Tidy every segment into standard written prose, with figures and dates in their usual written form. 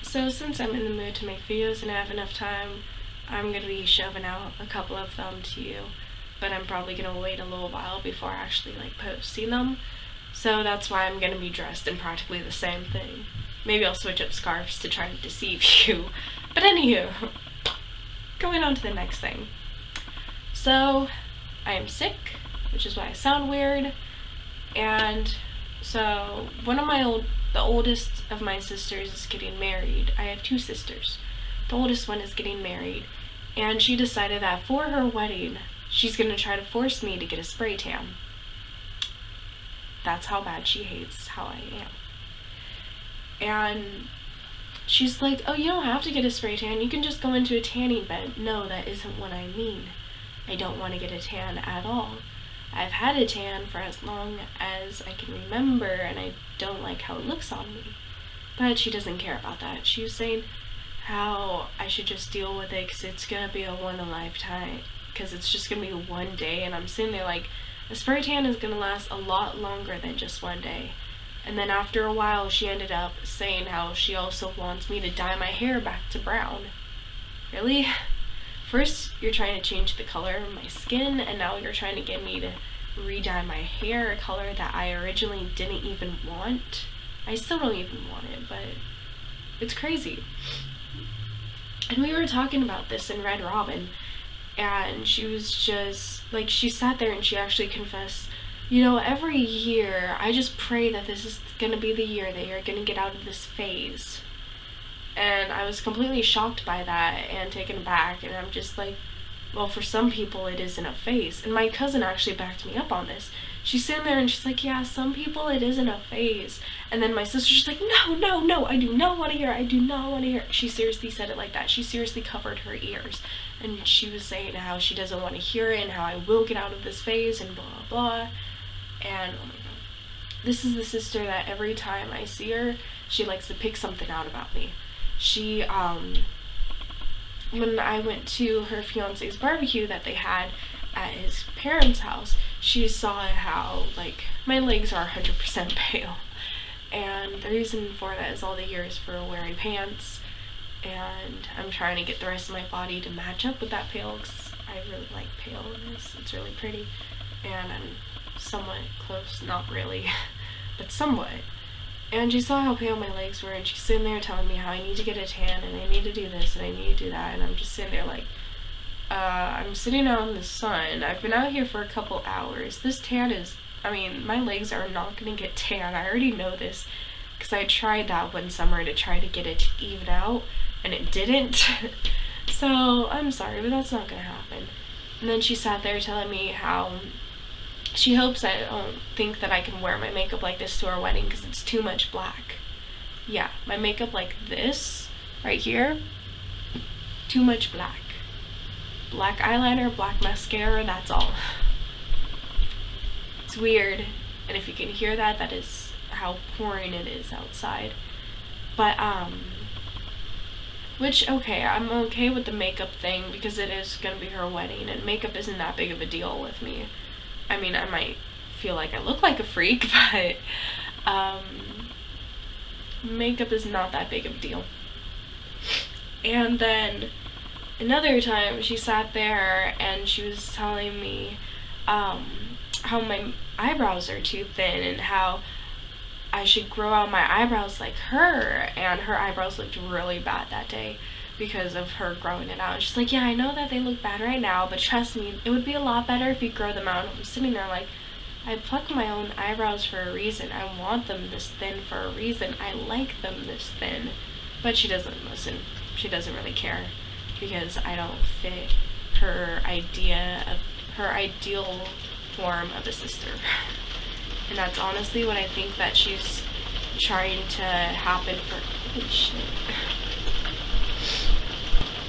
So since I'm in the mood to make videos and I have enough time, I'm going to be shoving out a couple of them to you. But I'm probably going to wait a little while before actually posting them. So that's why I'm going to be dressed in practically the same thing. Maybe I'll switch up scarves to try to deceive you. But anywho, going on to the next thing. So, I am sick, which is why I sound weird. And so, the oldest of my sisters is getting married. I have 2 sisters. The oldest one is getting married. And she decided that for her wedding, she's going to try to force me to get a spray tan. That's how bad she hates how I am. And she's like, oh, you don't have to get a spray tan. You can just go into a tanning bed. No, that isn't what I mean. I don't want to get a tan at all. I've had a tan for as long as I can remember, and I don't like how it looks on me. But she doesn't care about that. She was saying how I should just deal with it because it's going to be a one-in-a-lifetime. Because it's just going to be one day, and I'm sitting there like, a spray tan is going to last a lot longer than just one day. And then after a while, she ended up saying how she also wants me to dye my hair back to brown. Really? First, you're trying to change the color of my skin, and now you're trying to get me to re-dye my hair a color that I originally didn't even want. I still don't even want it, but it's crazy. And we were talking about this in Red Robin, and she was just, she sat there and she actually confessed, you know, every year, I just pray that this is going to be the year that you're going to get out of this phase. And I was completely shocked by that and taken aback, and I'm just like, well, for some people it isn't a phase. And my cousin actually backed me up on this. She's sitting there and she's like, yeah, some people it isn't a phase. And then my sister's like, no, I do not want to hear it. I do not want to hear it. She seriously said it like that. She seriously covered her ears. And she was saying how she doesn't want to hear it and how I will get out of this phase and blah, blah, blah. And oh my god. This is the sister that every time I see her, she likes to pick something out about me. She, when I went to her fiance's barbecue that they had at his parents' house, she saw how, my legs are 100% pale. And the reason for that is all the years for wearing pants, and I'm trying to get the rest of my body to match up with that pale, because I really like paleness. It's really pretty, and I'm somewhat close, not really, but somewhat. And she saw how pale my legs were, and she's sitting there telling me how I need to get a tan, and I need to do this, and I need to do that, and I'm just sitting there like, I'm sitting out in the sun. I've been out here for a couple hours. This tan is, my legs are not going to get tan. I already know this, because I tried that one summer to try to get it to even out, and it didn't. So, I'm sorry, but that's not going to happen. And then she sat there telling me how she hopes I don't think that I can wear my makeup like this to our wedding because it's too much black. Yeah, my makeup like this, right here, too much black. Black eyeliner, black mascara, that's all. It's weird, and if you can hear that, that is how pouring it is outside. But, okay, I'm okay with the makeup thing because it is gonna be her wedding, and makeup isn't that big of a deal with me. I might feel like I look like a freak, but makeup is not that big of a deal. And then another time she sat there and she was telling me how my eyebrows are too thin and how I should grow out my eyebrows like her, and her eyebrows looked really bad that day because of her growing it out. And she's like, yeah, I know that they look bad right now, but trust me, it would be a lot better if you grow them out. And I'm sitting there like, I pluck my own eyebrows for a reason. I want them this thin for a reason. I like them this thin. But she doesn't listen. She doesn't really care because I don't fit her ideal form of a sister. And that's honestly what I think that she's trying to happen for. Holy shit.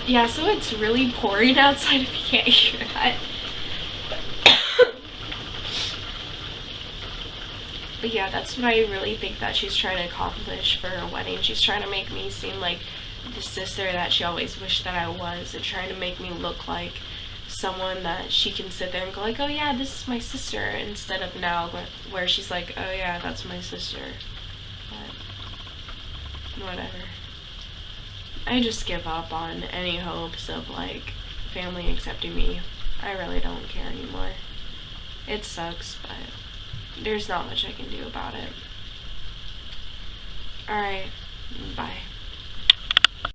Yeah, so it's really pouring outside if you can't hear that. But yeah, that's what I really think that she's trying to accomplish for her wedding. She's trying to make me seem like the sister that she always wished that I was, and trying to make me look like someone that she can sit there and go like, oh yeah, this is my sister, instead of now where she's like, oh yeah, that's my sister. But whatever. I just give up on any hopes of, like, family accepting me. I really don't care anymore. It sucks, but there's not much I can do about it. Alright, bye.